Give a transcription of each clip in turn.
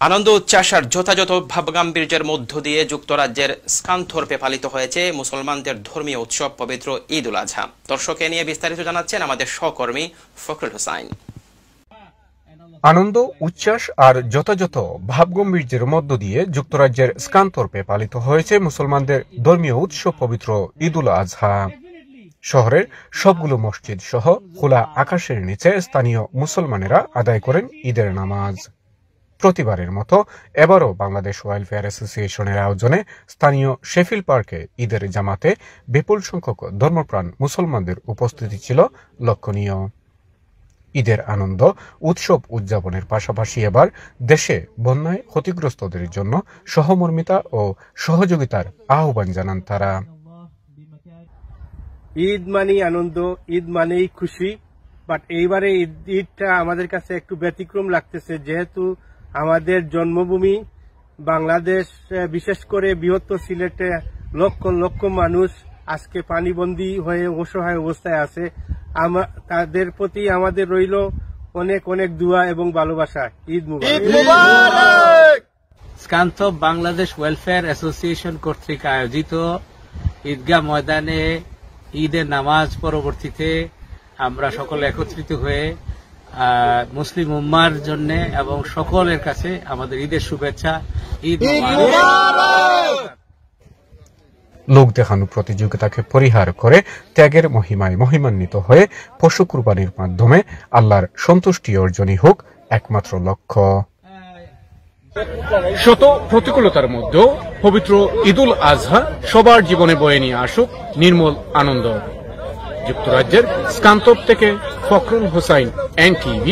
আনন্দ উচ্ছ্বাস আর যথাযথ ভাবগাম্ভীর্যের মধ্য দিয়ে যুক্তরাজ্যের স্কানথোর্পে পালিত হয়েছে মুসলমানদের ধর্মীয় উৎসব পবিত্র ঈদ উল আজহা। দর্শককে নিয়ে বিস্তারিত জানাচ্ছেন আমাদের সহকর্মী ফখরুল হোসাইন। আনন্দ উচ্ছ্বাস আর যথাযথ ভাবগম্ভীর্যের মধ্য দিয়ে যুক্তরাজ্যের স্কানথোর্পে পালিত হয়েছে মুসলমানদের ধর্মীয় উৎসব পবিত্র ঈদ উল আজহা। শহরের সবগুলো মসজিদ সহ খোলা আকাশের নিচে স্থানীয় মুসলমানেরা আদায় করেন ঈদের নামাজ। প্রতিবারের মতো এবারও বাংলাদেশ ওয়েলফেয়ার অ্যাসোসিয়েশনের আয়োজনে স্থানীয় শেফিল্ড পার্কে ঈদের জামাতে বিপুল সংখ্যক ধর্মপ্রাণ মুসলমানদের উপস্থিতি ছিল লক্ষণীয়। ঈদের আনন্দ উৎসব উদযাপনের পাশাপাশি এবার দেশে বন্যায় ক্ষতিগ্রস্তদের জন্য সহমর্মিতা ও সহযোগিতার আহ্বান জানান তারা। ঈদ মানেই আনন্দ, ঈদ মানেই খুশি, বাট এইবারে ঈদটা আমাদের কাছে একটু ব্যতিক্রম লাগতেছে, যেহেতু আমাদের জন্মভূমি বাংলাদেশ, বিশেষ করে বৃহত্তর সিলেটে লক্ষ লক্ষ মানুষ আজকে পানিবন্দী হয়ে অসহায় অবস্থায় আছে। তাদের প্রতি আমাদের রইল অনেক অনেক দোয়া এবং ভালোবাসা। ঈদ মুবারক। স্কানথোর্প বাংলাদেশ ওয়েলফেয়ার অ্যাসোসিয়েশন কর্তৃক আয়োজিত ঈদগাহ ময়দানে ঈদের নামাজ পরবর্তীতে আমরা সকলে একত্রিত হয়ে মুসলিম উম্মার জন্য এবং সকলের কাছে আমাদের ঈদের শুভেচ্ছা। ঈদ মুবারক। লোক দেখানো প্রতিযোগিতাকে পরিহার করে ত্যাগের মহিমায় মহিমান্বিত হয়ে পশু কুরবানির মাধ্যমে আল্লাহর সন্তুষ্টি অর্জনই হোক একমাত্র লক্ষ্য। শত প্রতিকূলতার মধ্যেও পবিত্র ঈদ উল আজহা সবার জীবনে বয়ে নিয়ে আসুক নির্মল আনন্দ। যুক্তরাজ্যের স্কানথোর্প থেকে Fakhrul Hossain, NTV,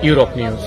Europe news.